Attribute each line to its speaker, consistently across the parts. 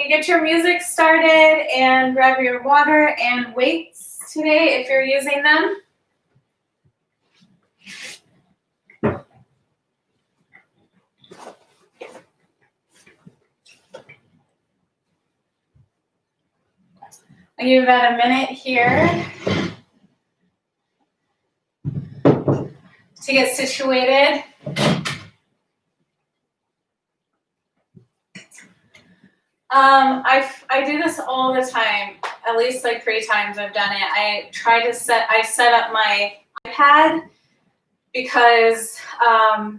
Speaker 1: Okay, get your music started and grab your water and weights today if you're using them. I'll give you about a minute here to get situated. I do this all the time. At least like 3 times I've done it. I set up my iPad because I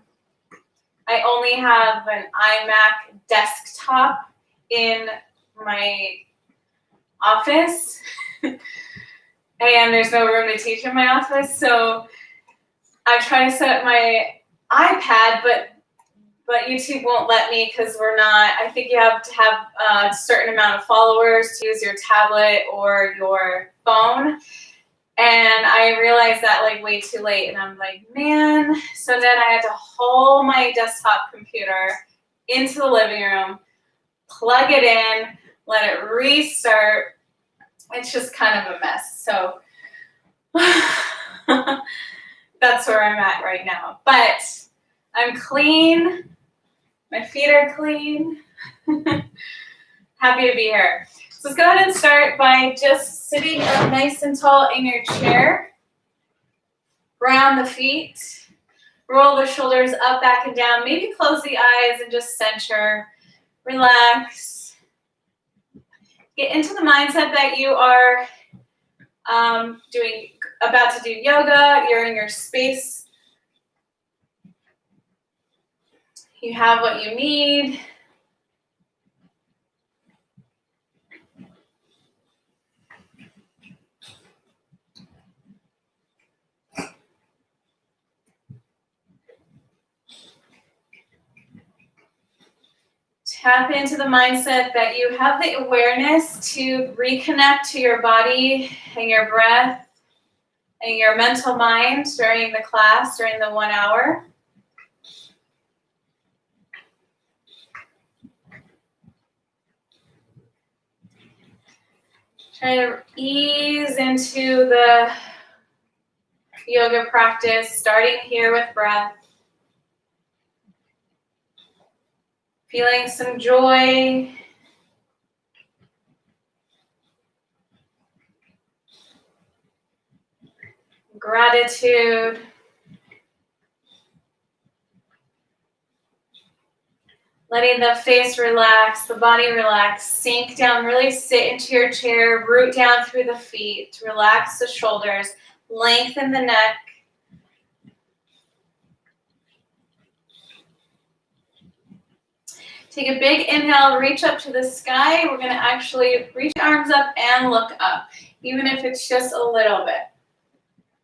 Speaker 1: only have an iMac desktop in my office and there's no room to teach in my office, so I try to set up my iPad, but YouTube won't let me because I think you have to have a certain amount of followers to use your tablet or your phone. And I realized that like way too late. And I'm like, man. So then I had to haul my desktop computer into the living room, plug it in, let it restart. It's just kind of a mess. So that's where I'm at right now. But I'm clean. My feet are clean. Happy to be here. So let's go ahead and start by just sitting up nice and tall in your chair. Ground the feet. Roll the shoulders up, back, and down. Maybe close the eyes and just center. Relax. Get into the mindset that you are about to do yoga. You're in your space. You have what you need. Tap into the mindset that you have the awareness to reconnect to your body and your breath and your mental mind during the class, during the 1 hour. Try to ease into the yoga practice, starting here with breath. Feeling some joy. Gratitude. Letting the face relax, the body relax, sink down, really sit into your chair, root down through the feet, relax the shoulders, lengthen the neck. Take a big inhale, reach up to the sky. We're going to actually reach arms up and look up, even if it's just a little bit.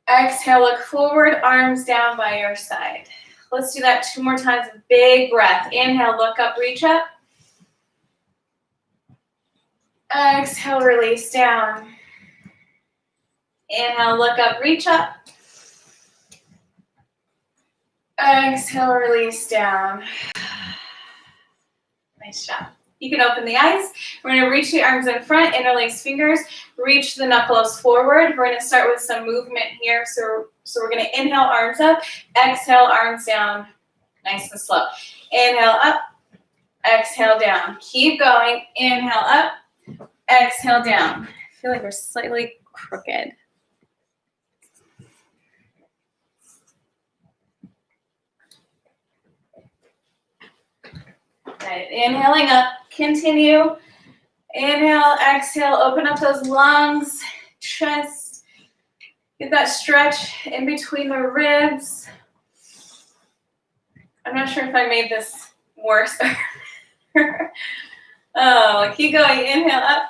Speaker 1: Exhale, look forward, arms down by your side. Let's do that 2 more times. Big breath. Inhale, look up, reach up. Exhale, release down. Inhale, look up, reach up. Exhale, release down. Nice job. You can open the eyes. We're going to reach the arms in front, interlace fingers, reach the knuckles forward. We're going to start with some movement here. So we're going to inhale, arms up, exhale, arms down, nice and slow. Inhale up, exhale down. Keep going. Inhale up, exhale down. I feel like we're slightly crooked. Right. Inhaling up, continue. Inhale, exhale, open up those lungs, chest. Get that stretch in between the ribs. I'm not sure if I made this worse. Oh, keep going. Inhale up,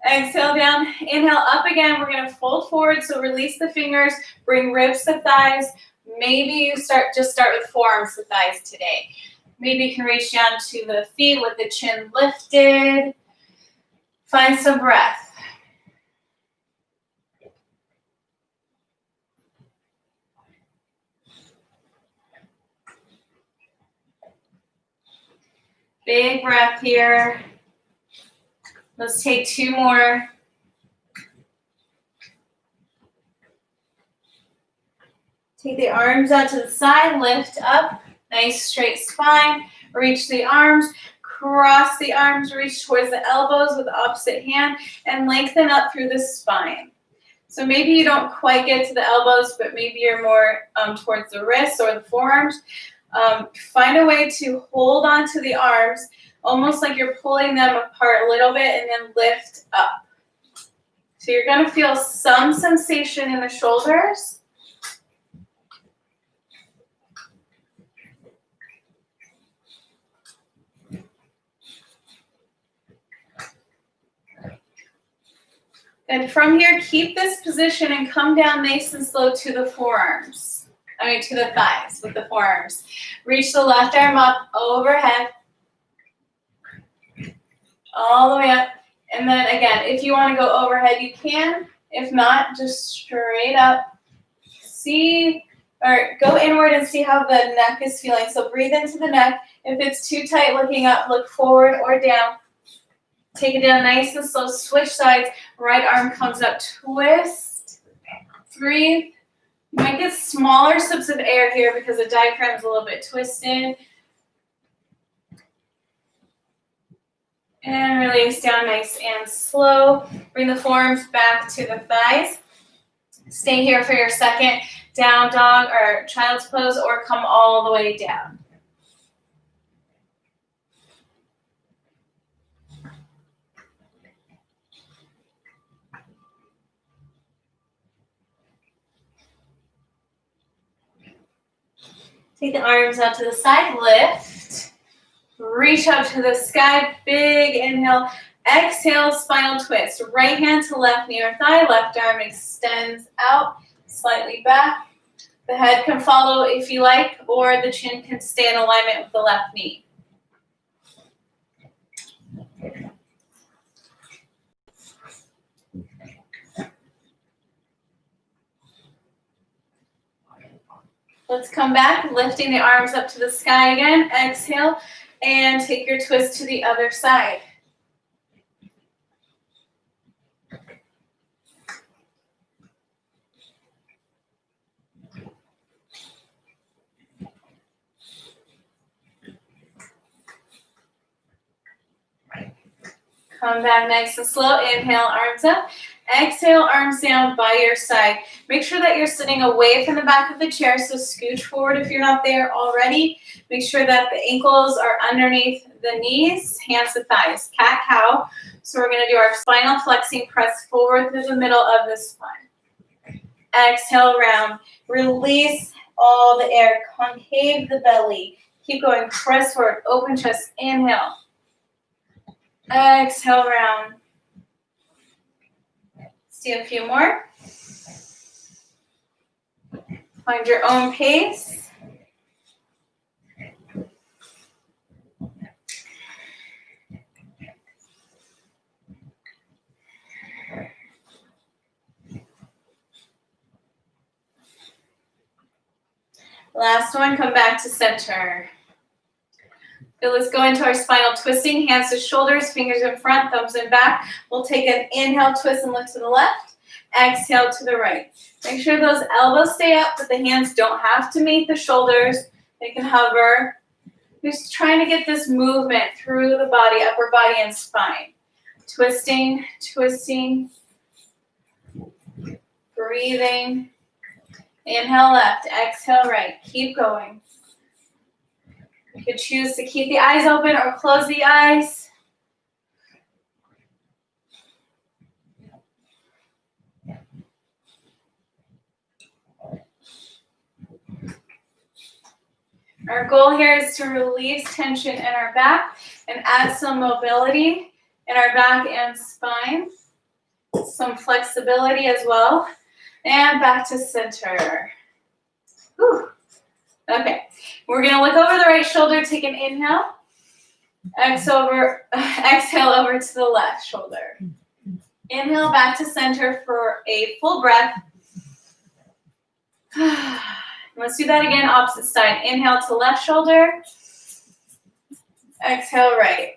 Speaker 1: exhale down. Inhale up again. We're going to fold forward, so release the fingers, bring ribs to thighs. Maybe you start with forearms to thighs today. Maybe you can reach down to the feet with the chin lifted. Find some breath. Big breath here. Let's take 2 more. Take the arms out to the side, lift up, nice straight spine, reach the arms, cross the arms, reach towards the elbows with the opposite hand, and lengthen up through the spine. So maybe you don't quite get to the elbows, but maybe you're more towards the wrists or the forearms. Find a way to hold on to the arms, almost like you're pulling them apart a little bit, and then lift up. So you're going to feel some sensation in the shoulders. And from here, keep this position and come down nice and slow to the forearms. To the thighs with the forearms. Reach the left arm up overhead. All the way up. And then again, if you want to go overhead, you can. If not, just straight up. See, or go inward and see how the neck is feeling. So breathe into the neck. If it's too tight looking up, look forward or down. Take it down nice and slow. Switch sides. Right arm comes up. Twist. Breathe. You might get smaller sips of air here because the diaphragm is a little bit twisted. And release down nice and slow. Bring the forearms back to the thighs. Stay here for your second down dog or child's pose, or come all the way down. Take the arms out to the side, lift. Reach up to the sky, big inhale. Exhale, spinal twist. Right hand to left knee or thigh, left arm extends out, slightly back. The head can follow if you like, or the chin can stay in alignment with the left knee. Let's come back, lifting the arms up to the sky again. Exhale, and take your twist to the other side. Come back nice and slow. Inhale, arms up. Exhale, arms down by your side. Make sure that you're sitting away from the back of the chair, so scooch forward if you're not there already. Make sure that the ankles are underneath the knees, hands to thighs. Cat-cow. So we're going to do our spinal flexing, press forward through the middle of the spine. Exhale, round. Release all the air. Concave the belly. Keep going. Press forward. Open chest. Inhale. Exhale, round. Let's do a few more. Find your own pace. Last one, come back to center. So let's go into our spinal twisting, hands to shoulders, fingers in front, thumbs in back. We'll take an inhale, twist, and lift to the left. Exhale to the right. Make sure those elbows stay up, but the hands don't have to meet the shoulders. They can hover. Just trying to get this movement through the body, upper body and spine. Twisting, twisting, breathing. Inhale left, exhale right. Keep going. You could choose to keep the eyes open or close the eyes. Our goal here is to release tension in our back and add some mobility in our back and spine. Some flexibility as well. And back to center. Whew. Okay, we're going to look over the right shoulder, take an inhale. Exhale over to the left shoulder. Inhale back to center for a full breath. Let's do that again, opposite side. Inhale to left shoulder. Exhale right.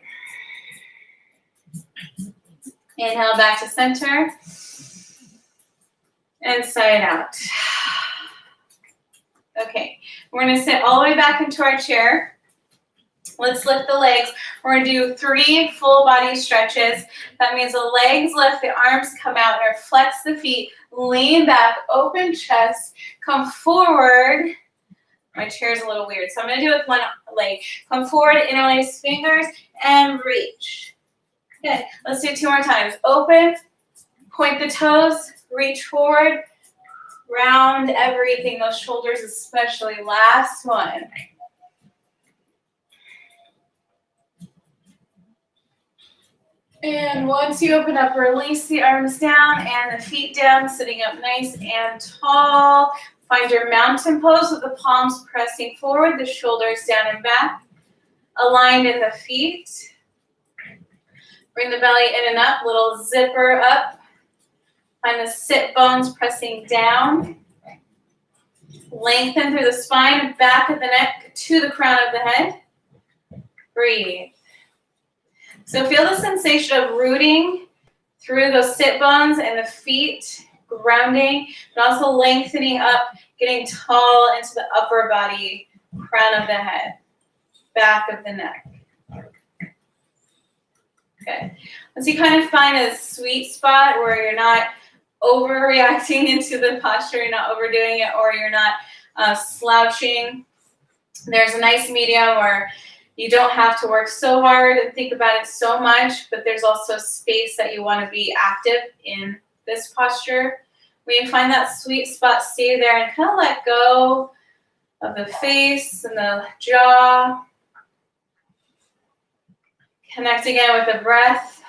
Speaker 1: Inhale back to center. And side out. Okay, we're gonna sit all the way back into our chair. Let's lift the legs. We're gonna do 3 full body stretches. That means the legs lift, the arms come out, or flex the feet, lean back, open chest, come forward. My chair is a little weird, so I'm gonna do it with one leg. Come forward, interlace fingers, and reach. Okay, let's do it 2 more times. Open, point the toes, reach forward, round everything, those shoulders especially. Last one. And once you open up, release the arms down and the feet down, sitting up nice and tall. Find your mountain pose with the palms pressing forward, the shoulders down and back, aligned in the feet. Bring the belly in and up, little zipper up. Find the sit bones pressing down. Lengthen through the spine, back of the neck to the crown of the head. Breathe. So feel the sensation of rooting through those sit bones and the feet, grounding, but also lengthening up, getting tall into the upper body, crown of the head, back of the neck. Okay. Once you kind of find a sweet spot where you're not overreacting into the posture, you're not overdoing it, or you're not slouching, there's a nice medium where you don't have to work so hard and think about it so much, but there's also space that you want to be active in this posture. When you find that sweet spot, stay there and kind of let go of the face and the jaw. Connect again with the breath.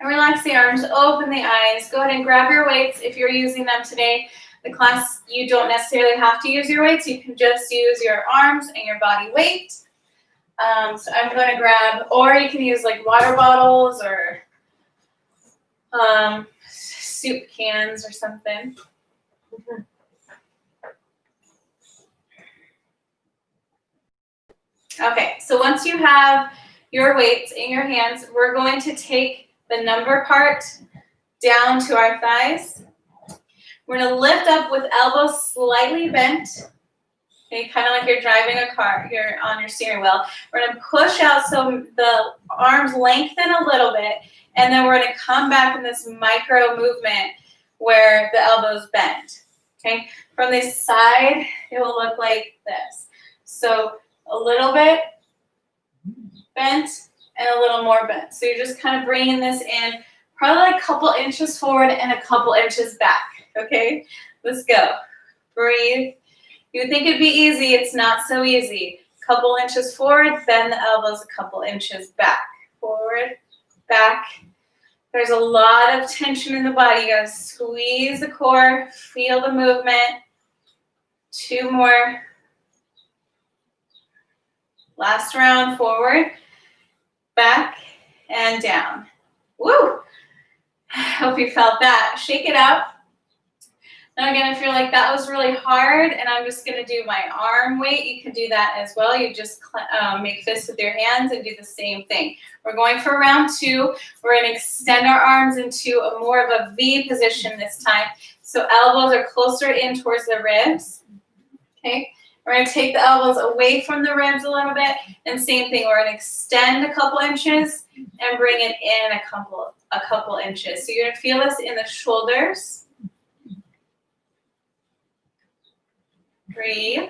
Speaker 1: And relax the arms, open the eyes. Go ahead and grab your weights if you're using them today. The class, you don't necessarily have to use your weights. You can just use your arms and your body weight. So I'm going to grab, or you can use like water bottles or soup cans or something. Okay, so once you have your weights in your hands, we're going to take the number part down to our thighs. We're going to lift up with elbows slightly bent. Okay, kind of like you're driving a car, you're on your steering wheel. We're going to push out so the arms lengthen a little bit, and then we're going to come back in this micro movement where the elbows bend. Okay, from this side, it will look like this. So a little bit bent and a little more bent. So you're just kind of bringing this in, probably like a couple inches forward and a couple inches back. Okay, let's go. Breathe. You would think it'd be easy. It's not so easy. Couple inches forward, bend the elbows a couple inches back. Forward, back. There's a lot of tension in the body. You gotta squeeze the core, feel the movement. 2 more. Last round, forward, back, and down. Woo! Hope you felt that. Shake it out. Now again, if you're like, that was really hard, and I'm just gonna do my arm weight, you can do that as well. You just make fists with your hands and do the same thing. We're going for round 2. We're gonna extend our arms into a more of a V position this time. So elbows are closer in towards the ribs, okay? We're going to take the elbows away from the ribs a little bit, and same thing, we're going to extend a couple inches and bring it in a couple inches. So you're going to feel this in the shoulders. Breathe.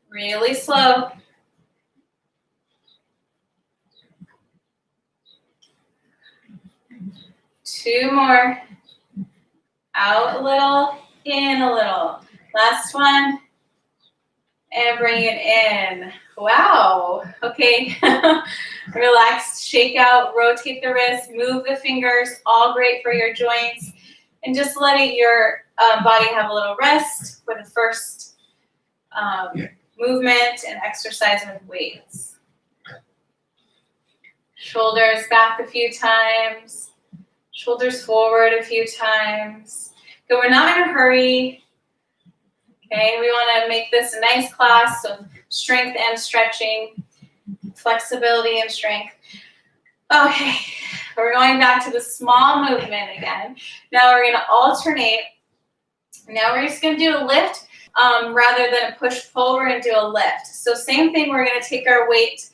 Speaker 1: Really slow. Two more. Out a little. In a little. Last one. And bring it in. Wow. Okay. Relax, shake out, rotate the wrists, move the fingers, all great for your joints. And just letting your body have a little rest for the first movement and exercise with weights. Shoulders back a few times. Shoulders forward a few times. Good, we're not in a hurry. Okay, we want to make this a nice class, so strength and stretching, flexibility and strength. Okay, we're going back to the small movement again. Now we're going to alternate. Now we're just going to do a lift rather than a push-pull. We're going to do a lift. So same thing, we're going to take our weights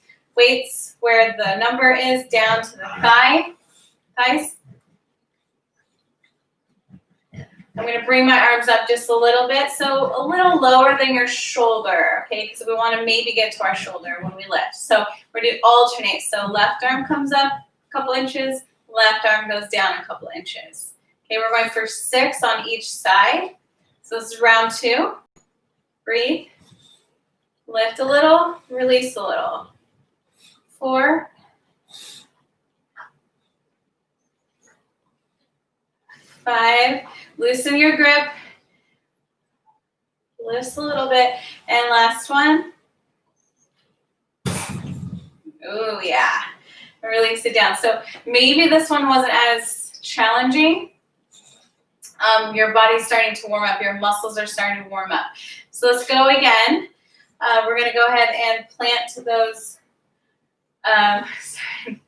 Speaker 1: where the number is down to the thighs. I'm going to bring my arms up just a little bit, so a little lower than your shoulder, okay, because we want to maybe get to our shoulder when we lift. So we're going to alternate. So left arm comes up a couple inches, left arm goes down a couple inches. Okay, we're going for 6 on each side. So this is round 2. Breathe. Lift a little, release a little. 4. 5. Loosen your grip. Lift a little bit. And last one. Oh, yeah. Release it down. So maybe this one wasn't as challenging. Your body's starting to warm up. Your muscles are starting to warm up. So let's go again. We're going to go ahead and plant those. Sorry,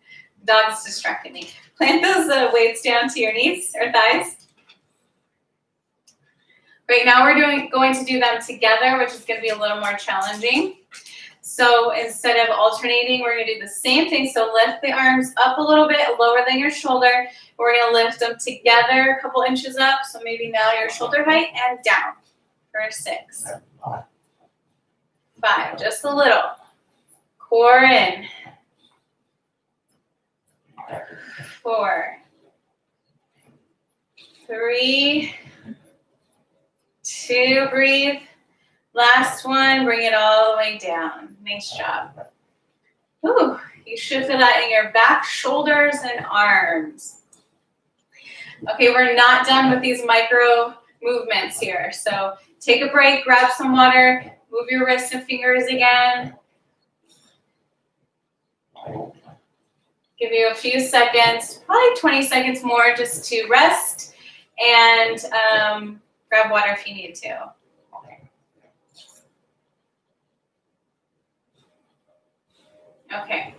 Speaker 1: dog's distracting me. Plant those weights down to your knees or thighs. Right now we're going to do them together, which is going to be a little more challenging. So instead of alternating, we're going to do the same thing. So lift the arms up a little bit, lower than your shoulder. We're going to lift them together a couple inches up. So maybe now your shoulder height and down for 6. 5, just a little. Core in. 4. 3. 2, breathe. Last one, bring it all the way down. Nice job. Ooh, you should feel that in your back, shoulders, and arms. Okay, we're not done with these micro movements here. So take a break, grab some water, move your wrists and fingers again. Give you a few seconds, probably 20 seconds more just to rest and grab water if you need to. Okay,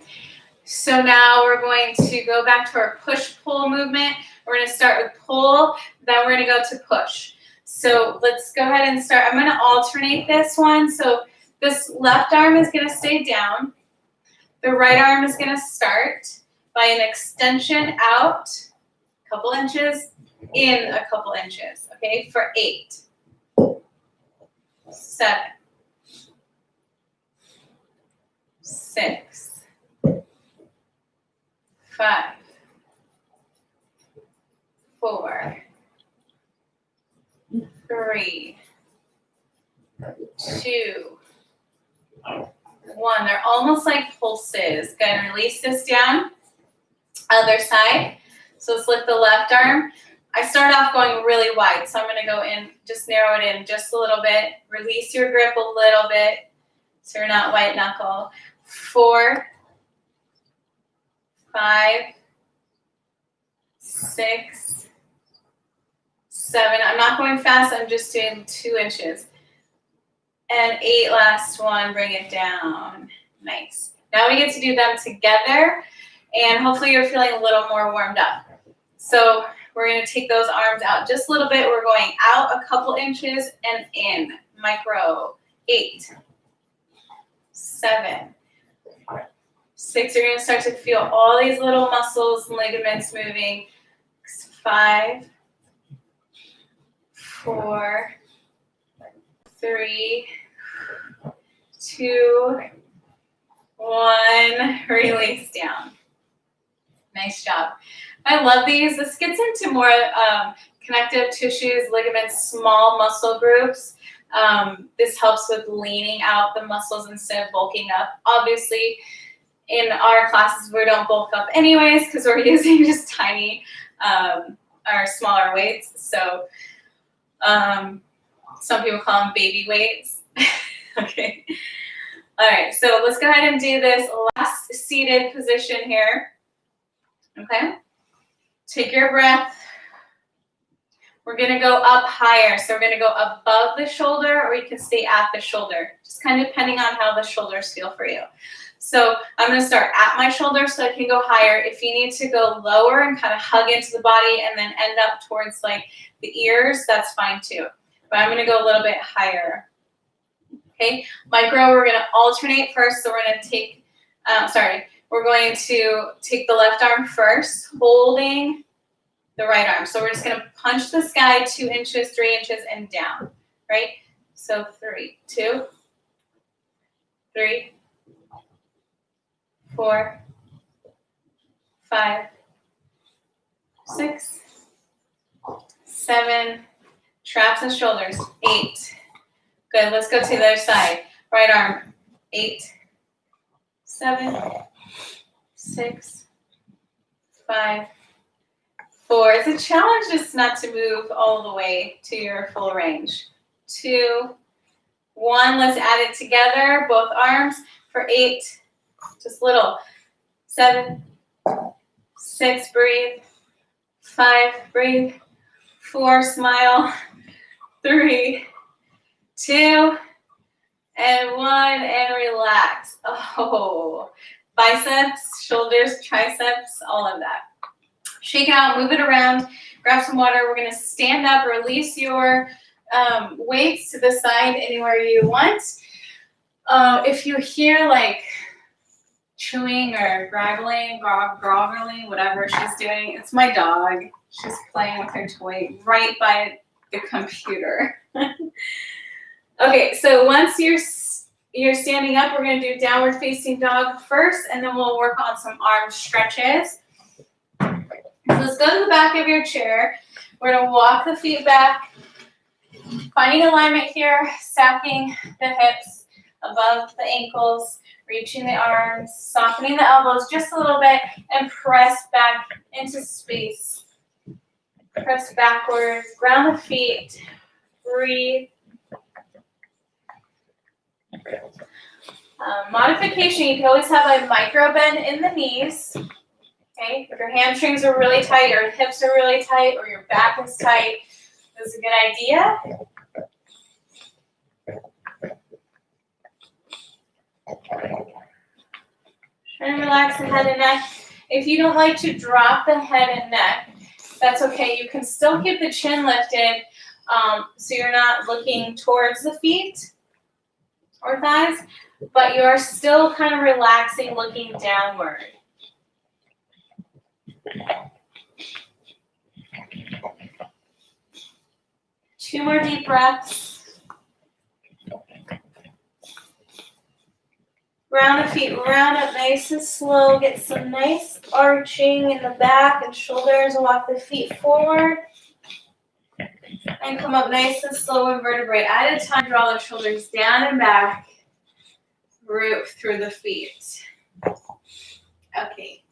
Speaker 1: so now we're going to go back to our push-pull movement. We're going to start with pull, then we're going to go to push. So let's go ahead and start. I'm going to alternate this one. So this left arm is going to stay down. The right arm is going to start by an extension out a couple inches, in a couple inches, okay, for 8, 7, 6, 5, 4, 3, 2, 1. They're almost like pulses. Go ahead and release this down. Other side. So let's lift the left arm. I start off going really wide, so I'm going to go in, just narrow it in just a little bit. Release your grip a little bit so you're not white knuckle. 4, 5, 6, 7. I'm not going fast. I'm just doing 2 inches. And 8, last one. Bring it down. Nice. Now we get to do them together, and hopefully you're feeling a little more warmed up. So we're going to take those arms out just a little bit. We're going out a couple inches and in. Micro. 8, 7, 6. You're going to start to feel all these little muscles and ligaments moving. 5, 4, 3, 2, 1. Release down. Nice job. I love these. This gets into more connective tissues, ligaments, small muscle groups. This helps with leaning out the muscles instead of bulking up. Obviously, in our classes, we don't bulk up anyways because we're using just tiny or smaller weights. So some people call them baby weights. Okay. All right, so let's go ahead and do this last seated position here. Okay. Take your breath. We're gonna go up higher. So we're gonna go above the shoulder, or you can stay at the shoulder, just kind of depending on how the shoulders feel for you. So I'm gonna start at my shoulder so I can go higher. If you need to go lower and kind of hug into the body and then end up towards like the ears, that's fine too. But I'm gonna go a little bit higher. Okay, micro, we're gonna alternate first. So we're gonna take, we're going to take the left arm first, holding the right arm. So we're just gonna punch the sky 2 inches, 3 inches, and down, right? So 3, 2, 3, 4, 5, 6, 7, traps and shoulders, 8. Good, let's go to the other side. Right arm, 8, 7, 6, 5, 4. It's a challenge just not to move all the way to your full range. 2, 1, let's add it together, both arms for 8, just little. 7, 6, breathe. 5, breathe. 4, smile. 3, 2, and 1, and relax. Oh, biceps, shoulders, triceps, all of that. Shake it out, move it around, grab some water. We're gonna stand up, release your weights to the side anywhere you want. If you hear like chewing or groggling, whatever she's doing, it's my dog. She's playing with her toy right by the computer. Okay, so once you're standing up, we're gonna do downward facing dog first, and then we'll work on some arm stretches. So let's go to the back of your chair. We're gonna walk the feet back, finding alignment here, stacking the hips above the ankles, reaching the arms, softening the elbows just a little bit, and press back into space. Press backwards, ground the feet, breathe. Modification, you can always have a micro bend in the knees. Okay, if your hamstrings are really tight, or hips are really tight, or your back is tight, this is a good idea. Try to relax the head and neck. If you don't like to drop the head and neck, that's okay. You can still keep the chin lifted, so you're not looking towards the feet or thighs, but you're still kind of relaxing, looking downward. Two more deep breaths. Round the feet, round up nice and slow. Get some nice arching in the back and shoulders. Walk the feet forward. And come up nice and slow and vertebrae. At a time, draw the shoulders down and back. Root through the feet. Okay.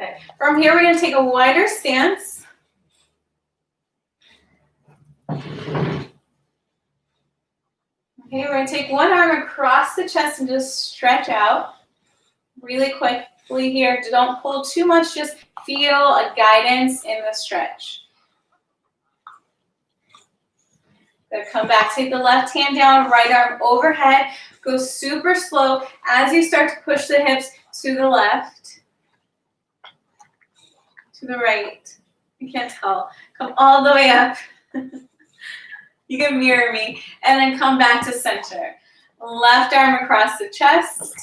Speaker 1: Okay. From here, we're going to take a wider stance. Okay, we're going to take one arm across the chest and just stretch out really quickly here. Don't pull too much, just feel a guidance in the stretch. Then come back, take the left hand down, right arm overhead. Go super slow as you start to push the hips to the left, to the right. You can't tell. Come all the way up. You can mirror me. And then come back to center. Left arm across the chest.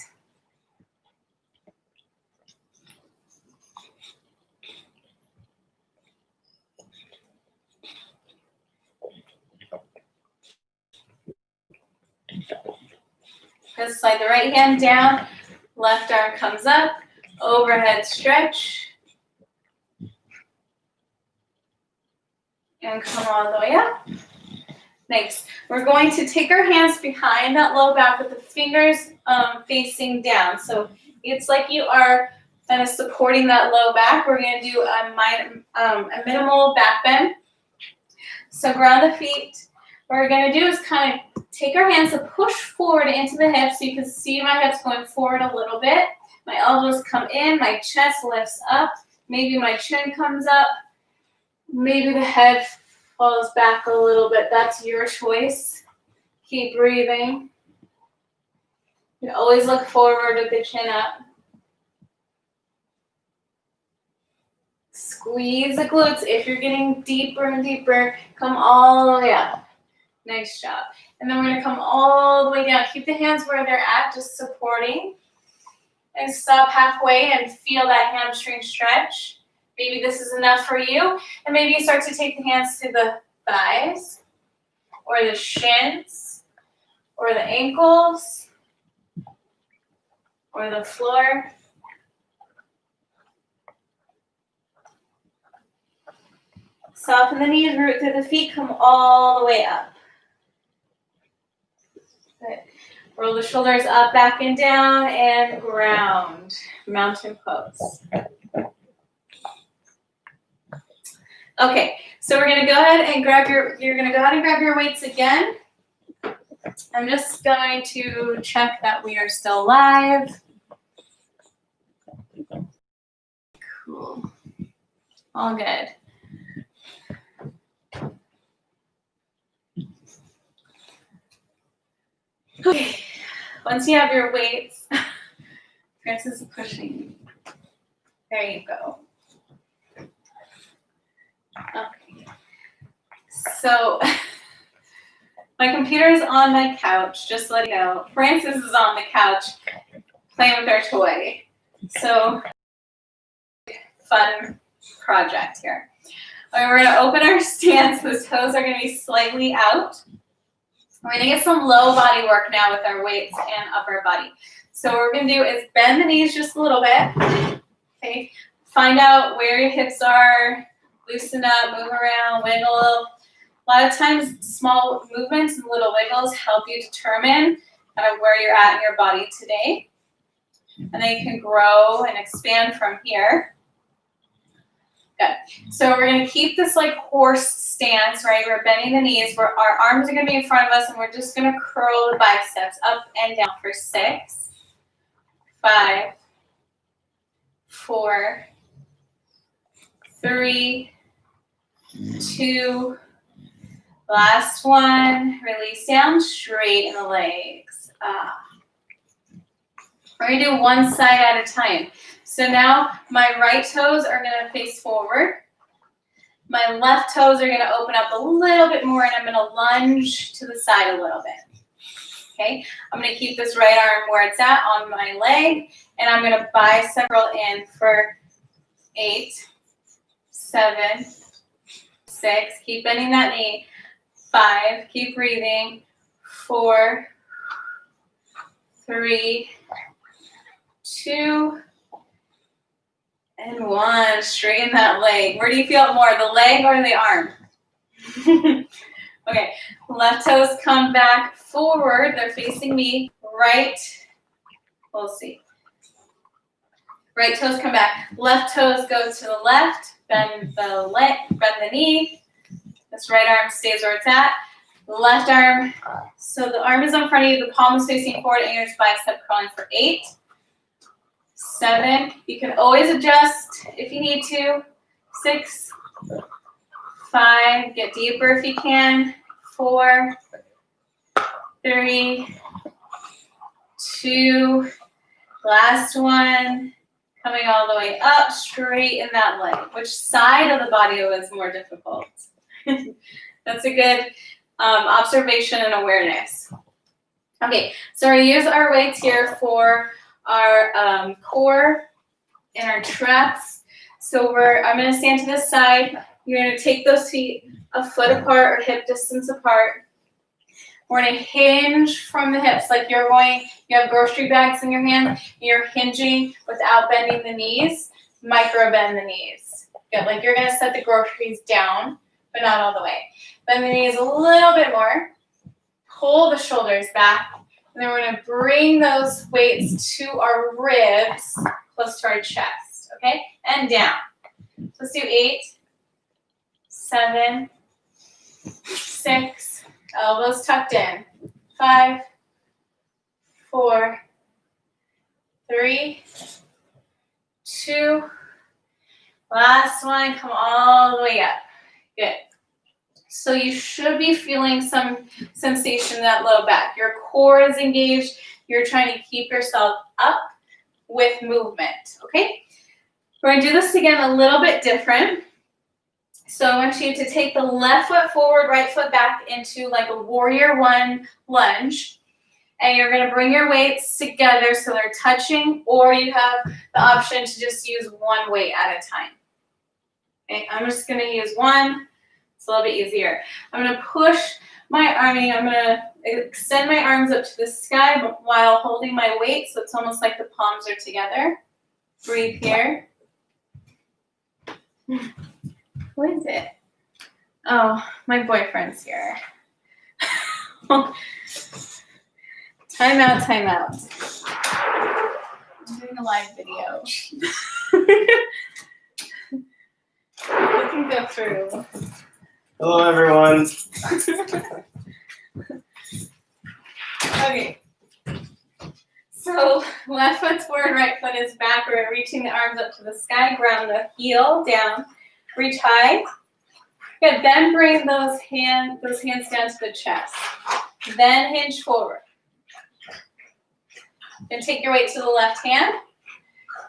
Speaker 1: Just slide the right hand down. Left arm comes up. Overhead stretch. And come all the way up. Next, we're going to take our hands behind that low back with the fingers facing down. So it's like you are kind of supporting that low back. We're going to do a minimal back bend. So ground the feet. What we're going to do is kind of take our hands and push forward into the hips. So you can see my hips going forward a little bit. My elbows come in, my chest lifts up. Maybe my chin comes up. Maybe the head falls back a little bit. That's your choice. Keep breathing. You always look forward with the chin up. Squeeze the glutes. If you're getting deeper and deeper, come all the way up. Nice job. And then we're going to come all the way down. Keep the hands where they're at, just supporting. And stop halfway and feel that hamstring stretch. Maybe this is enough for you. And maybe you start to take the hands to the thighs or the shins or the ankles or the floor. Soften the knees, root through the feet, come all the way up. Good. Roll the shoulders up, back and down, and ground. Mountain pose. Okay, so we're gonna go ahead and grab your weights again. I'm just going to check that we are still live. Cool. All good. Okay, once you have your weights, Francis is pushing. There you go. Okay. So my computer is on my couch, just let you know. Francis is on the couch playing with our toy. So fun project here. All right, we're gonna open our stance. The toes are gonna be slightly out. We're gonna get some low body work now with our weights and upper body. So what we're gonna do is bend the knees just a little bit. Okay, find out where your hips are, loosen up, move around, wiggle. A lot of times, small movements and little wiggles help you determine kind of where you're at in your body today. And then you can grow and expand from here. Good. So we're going to keep this like horse stance, right? We're bending the knees. Our arms are going to be in front of us, and we're just going to curl the biceps up and down for 6, 5, 4, 3, 2, last one. Release down, straighten the legs. We're going to do one side at a time. So now my right toes are going to face forward. My left toes are going to open up a little bit more, and I'm going to lunge to the side a little bit. Okay, I'm going to keep this right arm where it's at on my leg, and I'm going to bicep curl in for 8, 7, 6. Keep bending that knee. 5. Keep breathing. 4, 3, 2, and 1. Straighten that leg. Where do you feel it more, the leg or the arm? Okay, left toes come back forward. They're facing me. Right, we'll see. Right toes come back. Left toes go to the left. Bend the leg, bend the knee. This right arm stays where it's at. Left arm, so the arm is in front of you, the palm is facing forward, and you're just bicep curling for 8, 7. You can always adjust if you need to. 6, 5. Get deeper if you can. 4, 3, 2. Last one. Coming all the way up, straighten that leg. Which side of the body was more difficult? That's a good observation and awareness. Okay, so we use our weights here for our core and our traps. So I'm going to stand to this side. You're going to take those feet a foot apart or hip distance apart. We're going to hinge from the hips like you have grocery bags in your hand. You're hinging without bending the knees. Micro bend the knees. Good, like you're going to set the groceries down, but not all the way. Bend the knees a little bit more. Pull the shoulders back. And then we're going to bring those weights to our ribs, close to our chest. Okay? And down. So let's do 8, 7, 6. Elbows tucked in. 5, 4, 3, 2. Last one. Come all the way up. Good. So you should be feeling some sensation in that low back. Your core is engaged. You're trying to keep yourself up with movement, okay? We're gonna do this again a little bit different. So I want you to take the left foot forward, right foot back into like a warrior one lunge. And you're gonna bring your weights together so they're touching, or you have the option to just use one weight at a time. Okay, I'm just gonna use one. It's a little bit easier. I'm gonna push my arming. I'm gonna extend my arms up to the sky while holding my weight, so it's almost like the palms are together. Breathe here. Who is it? Oh, my boyfriend's here. Time out, time out. I'm doing a live video. We can go through.
Speaker 2: Hello, everyone.
Speaker 1: Okay. So left foot's forward, right foot is back. We're reaching the arms up to the sky. Ground the heel down. Reach high. Good. Then bring those hands down to the chest. Then hinge forward. Then take your weight to the left hand.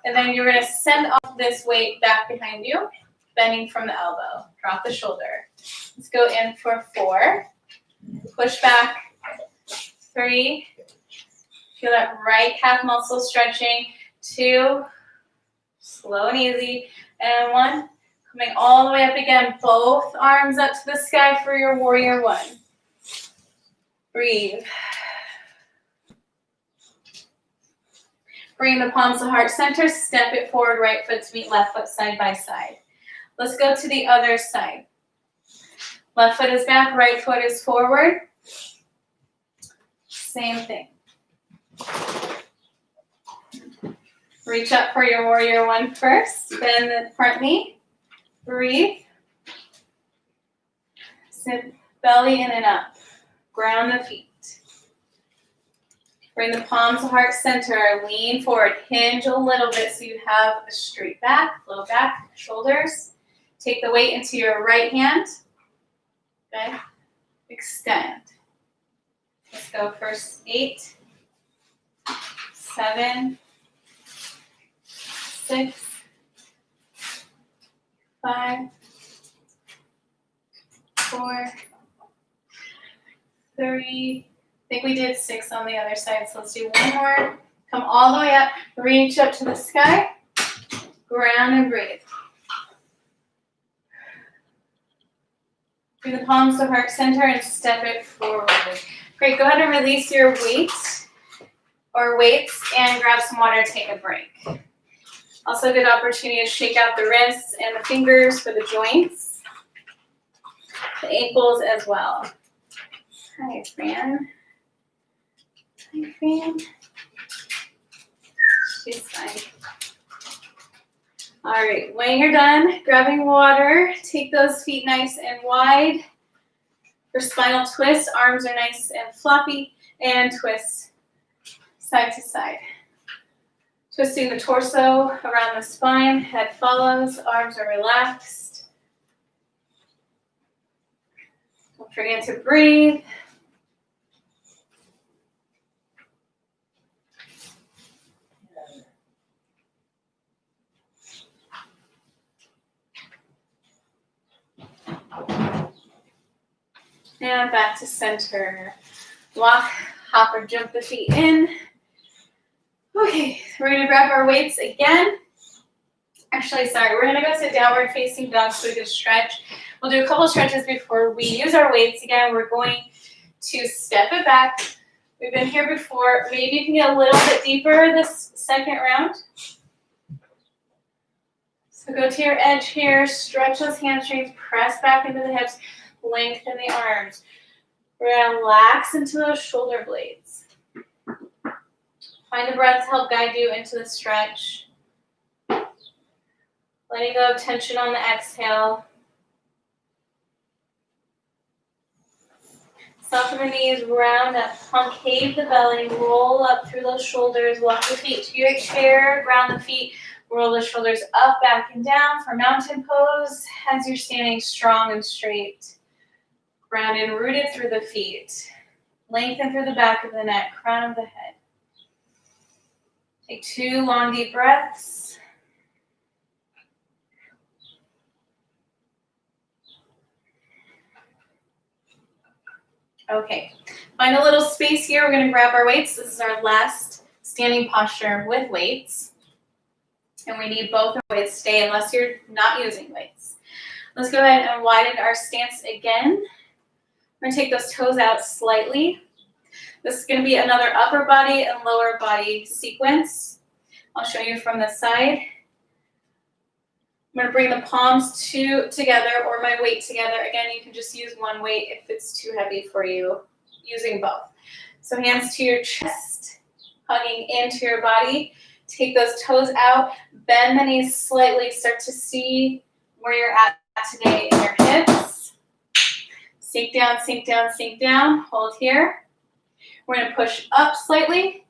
Speaker 1: And then you're going to send off this weight back behind you, bending from the elbow. Drop the shoulder. Let's go in for 4. Push back. 3. Feel that right calf muscle stretching. 2. Slow and easy. And 1. Coming all the way up again. Both arms up to the sky for your warrior 1. Breathe. Bring the palms to heart center. Step it forward. Right foot to meet left foot side by side. Let's go to the other side. Left foot is back. Right foot is forward. Same thing. Reach up for your warrior 1 first. Bend the front knee. Breathe. Sit belly in and up. Ground the feet. Bring the palms to heart center. Lean forward. Hinge a little bit so you have a straight back, low back, shoulders. Take the weight into your right hand. Okay. Extend. Let's go first. 8, 7, 6, 5, 4, 3. I think we did 6 on the other side, so let's do one more. Come all the way up, reach up to the sky, ground and breathe. Bring the palms to heart center and step it forward. Great, go ahead and release your weights and grab some water, take a break. Also a good opportunity to shake out the wrists and the fingers for the joints, the ankles as well. Hi, Fran. Hi, Fran. She's fine. All right, when you're done grabbing water, take those feet nice and wide. For spinal twist, arms are nice and floppy, and twist side to side. Twisting the torso around the spine, head follows, arms are relaxed. Don't forget to breathe. And back to center. Walk, hop, or jump the feet in. Okay, we're gonna grab our weights again. Actually, sorry, we're gonna go to downward facing dog so we can stretch. We'll do a couple stretches before we use our weights again. We're going to step it back. We've been here before. Maybe you can get a little bit deeper this second round. So go to your edge here, stretch those hamstrings, press back into the hips, lengthen the arms. We're gonna relax into those shoulder blades. Find the breath to help guide you into the stretch. Letting go of tension on the exhale. Soften the knees, round up, concave the belly, roll up through those shoulders, walk the feet to your chair, ground the feet, Roll the shoulders up, back, and down for mountain pose as you're standing strong and straight. Grounded and rooted through the feet. Lengthen through the back of the neck, crown of the head. Take 2 long, deep breaths. Okay, find a little space here. We're gonna grab our weights. This is our last standing posture with weights. And we need both our weights to stay unless you're not using weights. Let's go ahead and widen our stance again. We're gonna take those toes out slightly. This is gonna be another upper body and lower body sequence. I'll show you from the side. I'm gonna bring the palms together or my weight together. Again, you can just use one weight if it's too heavy for you, using both. So hands to your chest, hugging into your body. Take those toes out, bend the knees slightly, start to see where you're at today in your hips. Sink down, sink down, sink down, hold here. We're gonna push up slightly.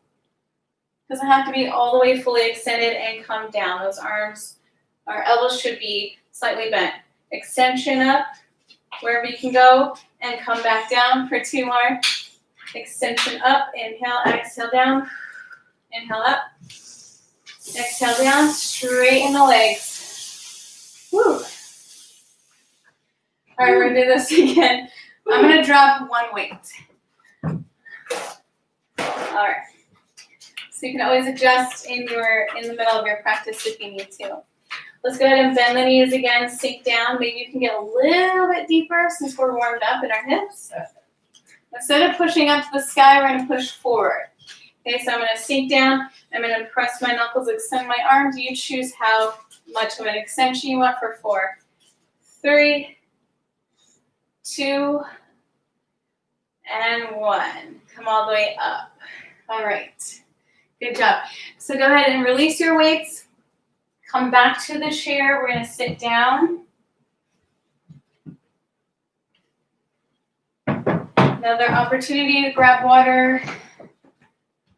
Speaker 1: Doesn't have to be all the way fully extended and come down. Those arms, our elbows should be slightly bent. Extension up, wherever you can go, and come back down for 2 more. Extension up, inhale, exhale down, inhale up, exhale down, straighten the legs. Woo. All right, we're gonna do this again. I'm gonna drop 1 weight. All right. So you can always adjust in the middle of your practice if you need to. Let's go ahead and bend the knees again, sink down. Maybe you can get a little bit deeper since we're warmed up in our hips. Instead of pushing up to the sky, we're gonna push forward. Okay, so I'm gonna sink down. I'm gonna press my knuckles, extend my arms. You choose how much of an extension you want for 4, 3, 2, and 1. Come all the way up. All right. Good job. So go ahead and release your weights. Come back to the chair. We're going to sit down. Another opportunity to grab water.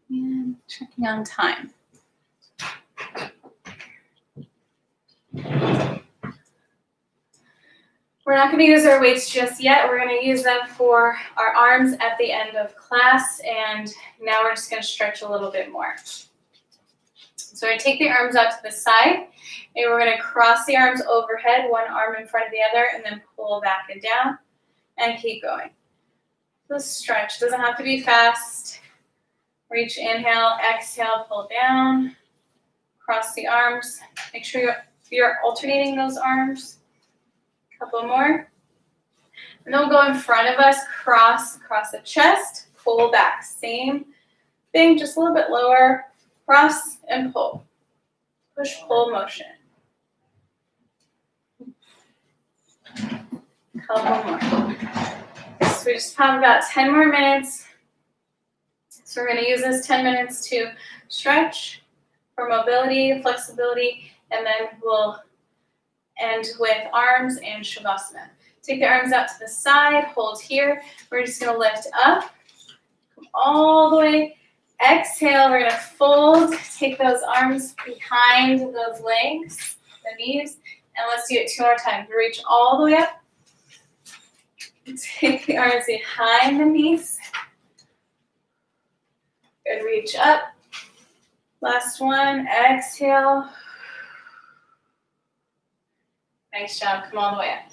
Speaker 1: And checking on time. We're not going to use our weights just yet. We're going to use them for our arms at the end of class. And now we're just going to stretch a little bit more. So we're going to take the arms out to the side. And we're going to cross the arms overhead, one arm in front of the other, and then pull back and down. And keep going. So stretch. Doesn't have to be fast. Reach, inhale, exhale, pull down. Cross the arms. Make sure you're alternating those arms. Couple more. And then we'll go in front of us, cross across the chest, pull back. Same thing, just a little bit lower. Cross and pull. Push, pull motion. Couple more. So we just have about 10 more minutes. So we're going to use this 10 minutes to stretch for mobility, flexibility, and then we'll end with arms and Shavasana. Take the arms out to the side, hold here. We're just going to lift up, come all the way. Exhale, we're going to fold. Take those arms behind those legs, the knees, and let's do it 2 more times. Reach all the way up. Take the arms behind the knees. Good, reach up. Last one, exhale. Nice job, come all the way up.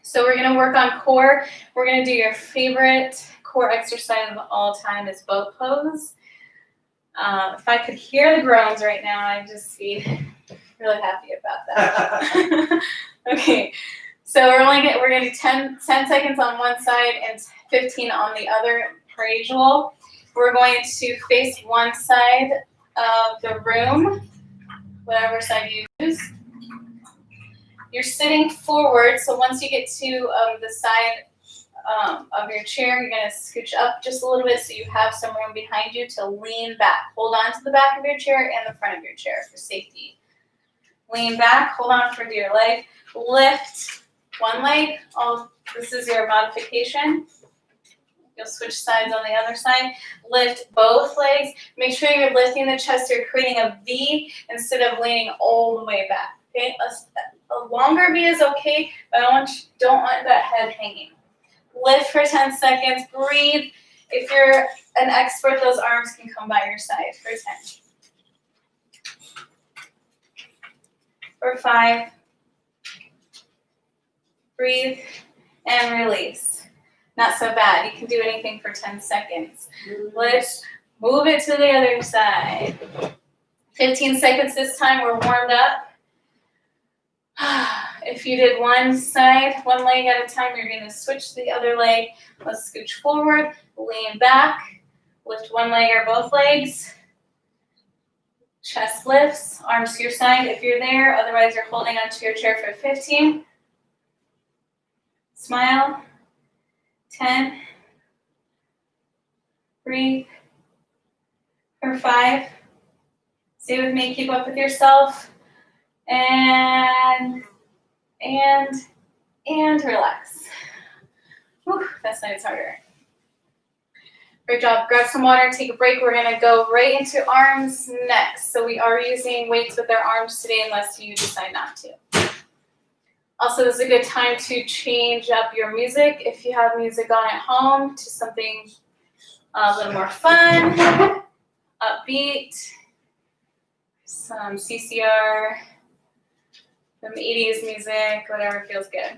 Speaker 1: So we're gonna work on core. We're gonna do your favorite core exercise of all time is boat pose. If I could hear the groans right now, I'd just be really happy about that. Okay, so we're gonna do 10 seconds on one side and 15 on the other per usual. We're going to face one side of the room, whatever side you use. You're sitting forward, so once you get to the side of your chair, you're going to scooch up just a little bit so you have some room behind you to lean back. Hold on to the back of your chair and the front of your chair for safety. Lean back, hold on for dear leg. Lift one leg. This is your modification. You'll switch sides on the other side. Lift both legs. Make sure you're lifting the chest. You're creating a V instead of leaning all the way back. Okay, a longer V is okay, but I don't want that head hanging. Lift for 10 seconds. Breathe. If you're an expert, those arms can come by your side for 10. For 5. Breathe and release. Not so bad. You can do anything for 10 seconds. Let's move it to the other side. 15 seconds this time. We're warmed up. If you did one side, one leg at a time, you're going to switch to the other leg. Let's scooch forward, lean back, lift one leg or both legs. Chest lifts, arms to your side if you're there. Otherwise, you're holding onto your chair for 15. Smile. 10. Breathe. For 5. Stay with me, keep up with yourself. And relax. Whew, that side's harder. Great job. Grab some water and take a break. We're going to go right into arms next. So we are using weights with our arms today unless you decide not to. Also, this is a good time to change up your music if you have music on at home to something a little more fun, upbeat, some CCR, some 80s music, whatever feels good.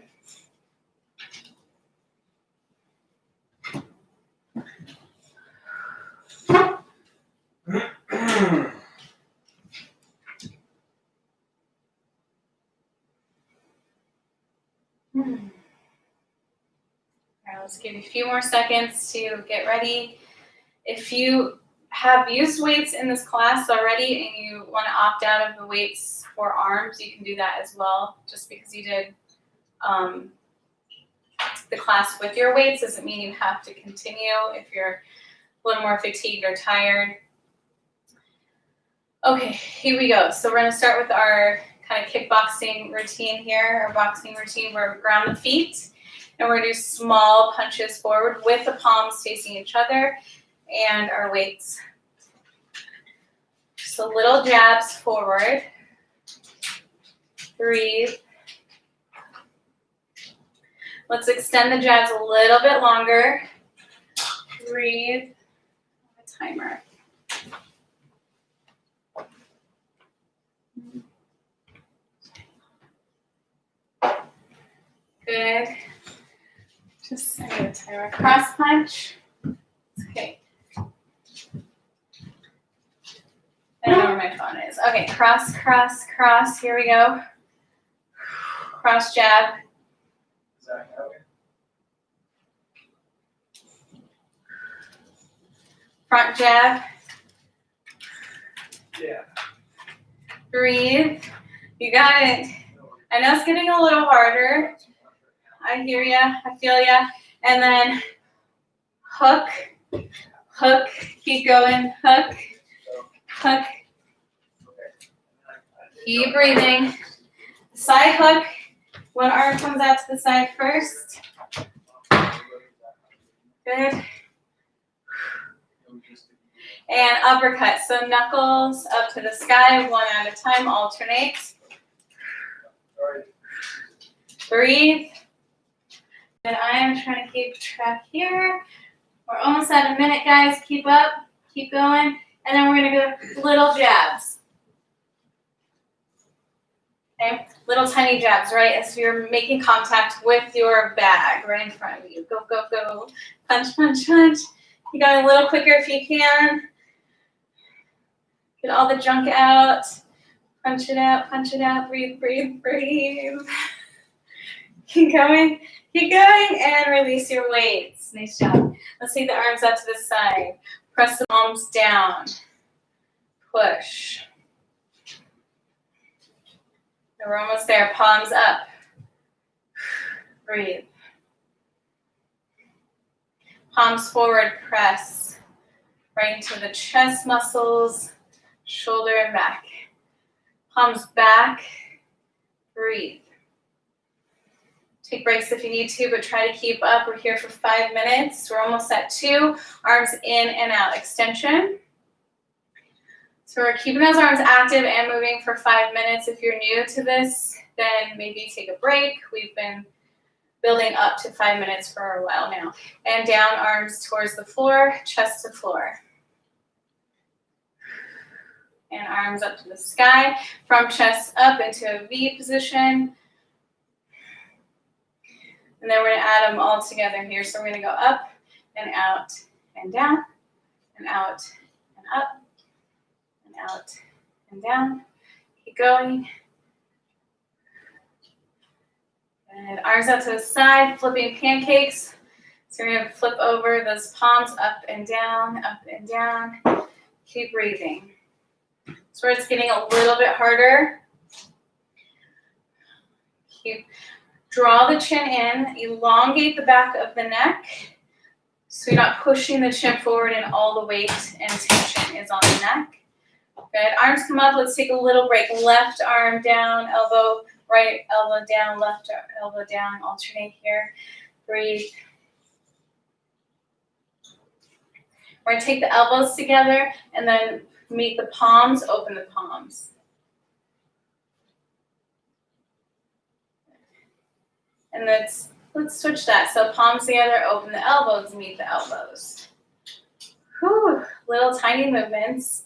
Speaker 1: All right, let's give you a few more seconds to get ready. If you have used weights in this class already and you want to opt out of the weights for arms, you can do that as well. Just because you did the class with your weights doesn't mean you have to continue if you're a little more fatigued or tired. Okay, here we go. So we're going to start with our kind of kickboxing routine here, our boxing routine where we ground the feet. And we're going to do small punches forward with the palms facing each other and our weights. So little jabs forward. Breathe. Let's extend the jabs a little bit longer. Breathe. A timer. Good. Just I need a timer. Cross punch. Okay. I don't know where my phone is. Okay, cross, cross, cross. Here we go. Cross jab. Front jab.
Speaker 2: Yeah.
Speaker 1: Breathe. You got it. I know it's getting a little harder. I hear ya. I feel ya. And then hook, hook. Keep going. Hook, hook. Keep breathing. Side hook. One arm comes out to the side first. Good. And uppercut. So knuckles up to the sky, one at a time. Alternate. Breathe. And I am trying to keep track here. We're almost at a minute, guys. Keep up. Keep going. And then we're going to go little jabs. Okay? Little tiny jabs, right? As you're making contact with your bag right in front of you. Go, go, go. Punch, punch, punch. Keep going a little quicker if you can. Get all the junk out. Punch it out, punch it out. Breathe, breathe, breathe. Keep going. Keep going and release your weights. Nice job. Let's take the arms out to the side. Press the palms down. Push. And we're almost there. Palms up. Breathe. Palms forward. Press right into the chest muscles, shoulder and back. Palms back. Breathe. Take breaks if you need to, but try to keep up. We're here for 5 minutes. We're almost at 2. Arms in and out, extension. So we're keeping those arms active and moving for 5 minutes. If you're new to this, then maybe take a break. We've been building up to 5 minutes for a while now. And down, arms towards the floor, chest to floor. And arms up to the sky, from chest up into a V position. And then we're gonna add them all together here. So we're gonna go up and out and down and out and up and out and down. Keep going. And arms out to the side, flipping pancakes. So we're gonna flip over those palms up and down, up and down. Keep breathing. So it's getting a little bit harder. Draw the chin in, elongate the back of the neck, so you're not pushing the chin forward and all the weight and tension is on the neck. Good, arms come up, let's take a little break. Left arm down, elbow, right elbow down, left elbow down, alternate here. Breathe. We're gonna take the elbows together and then meet the palms, open the palms. And let's switch that. So palms together, open the elbows, meet the elbows. Whew, little tiny movements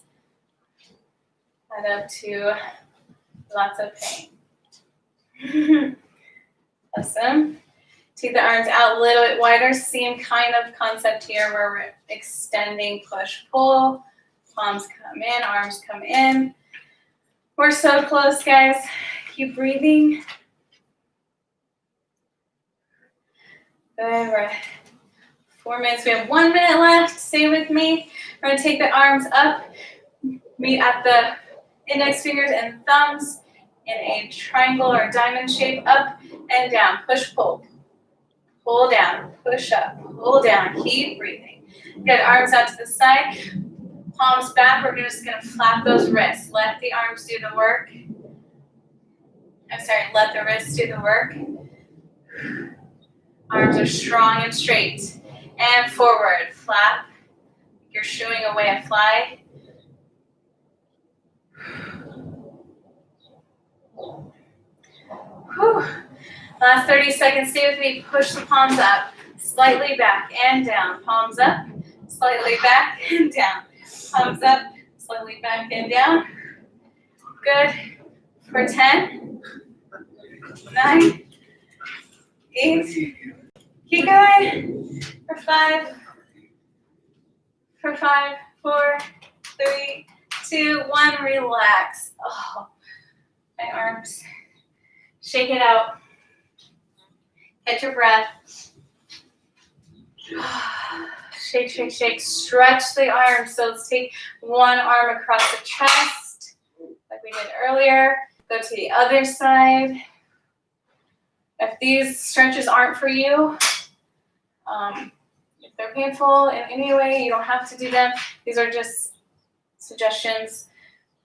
Speaker 1: add up to lots of pain. Awesome. Take the arms out a little bit wider. Same kind of concept here where we're extending, push, pull. Palms come in, arms come in. We're so close, guys. Keep breathing. Good, we're at 4 minutes. We have 1 minute left. Stay with me. We're gonna take the arms up, meet at the index fingers and thumbs in a triangle or diamond shape, up and down. Push, pull. Pull down, push up, pull down. Keep breathing. Good, arms out to the side. Palms back. We're just gonna flap those wrists. Let the arms do the work. Let the wrists do the work. Arms are strong and straight. And forward, flap. You're shooing away a fly. Whew. Last 30 seconds, stay with me. Push the palms up, slightly back and down. Palms up, slightly back and down. Palms up, slightly back and down. Good. For 10, 9, 8, keep going. For 5, 4, 3, 2, 1, relax. Oh, my arms. Shake it out. Catch your breath. Shake, shake, shake. Stretch the arms. So let's take one arm across the chest, like we did earlier. Go to the other side. If these stretches aren't for you, if they're painful in any way, you don't have to do them. These are just suggestions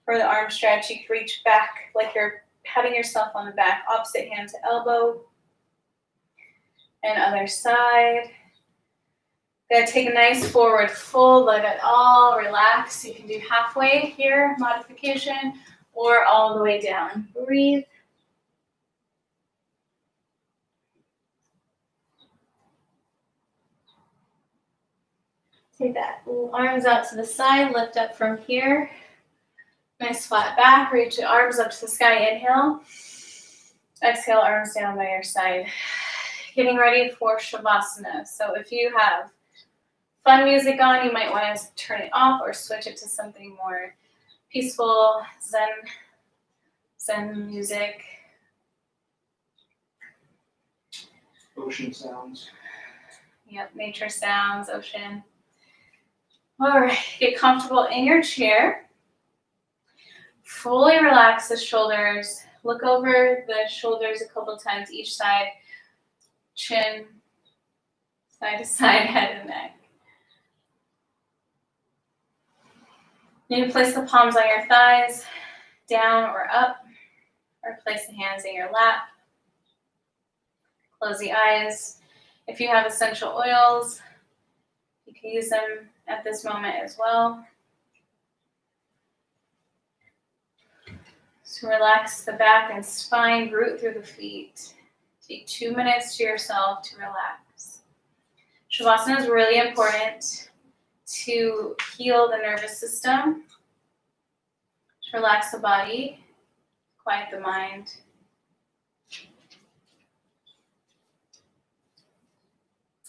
Speaker 1: for the arm stretch. You can reach back like you're patting yourself on the back. Opposite hand to elbow. And other side. Gonna take a nice forward fold, let it all relax. You can do halfway here, modification, or all the way down. Breathe. Take that arms out to the side, lift up from here. Nice flat back, reach the arms up to the sky, inhale. Exhale, arms down by your side. Getting ready for Shavasana. So if you have fun music on, you might want to turn it off or switch it to something more peaceful, Zen music.
Speaker 2: Ocean sounds.
Speaker 1: Yep, nature sounds, ocean. All right, get comfortable in your chair. Fully relax the shoulders. Look over the shoulders a couple times each side. Chin, side to side, head and neck. You can place the palms on your thighs, down or up, or place the hands in your lap. Close the eyes. If you have essential oils, you can use them at this moment as well. So relax the back and spine, root through the feet. Take 2 minutes to yourself to relax. Shavasana is really important to heal the nervous system, to relax the body, quiet the mind.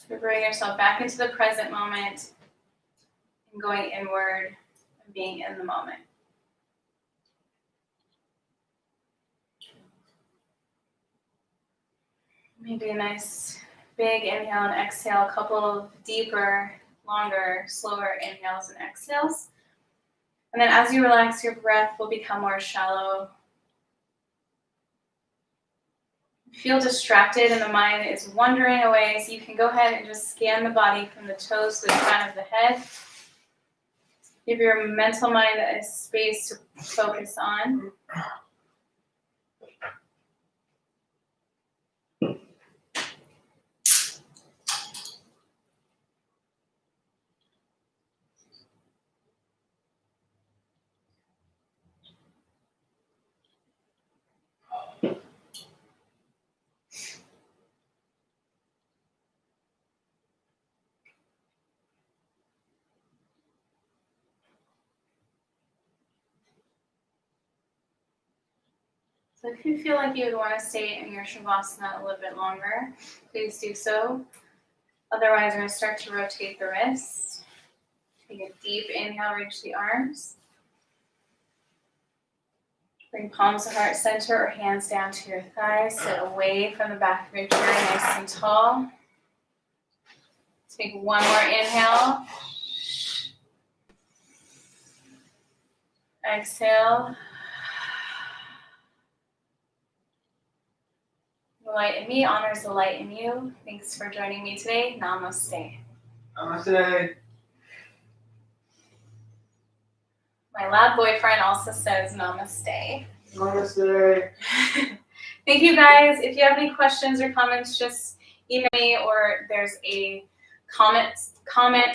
Speaker 1: So bring yourself back into the present moment and going inward and being in the moment. Maybe a nice big inhale and exhale, a couple of deeper, longer, slower inhales and exhales. And then as you relax, your breath will become more shallow. Feel distracted and the mind is wandering away, so you can go ahead and just scan the body from the toes to the crown of the head. Give your mental mind a space to focus on. So if you feel like you would want to stay in your Shavasana a little bit longer, please do so. Otherwise, we're going to start to rotate the wrists. Take a deep inhale, reach the arms. Bring palms to heart center or hands down to your thighs. Sit away from the back of your chair, nice and tall. Take one more inhale. Exhale. The light in me honors the light in you. Thanks for joining me today. Namaste.
Speaker 2: Namaste.
Speaker 1: My loud boyfriend also says namaste.
Speaker 2: Namaste.
Speaker 1: Thank you guys. If you have any questions or comments, just email me, or there's a comment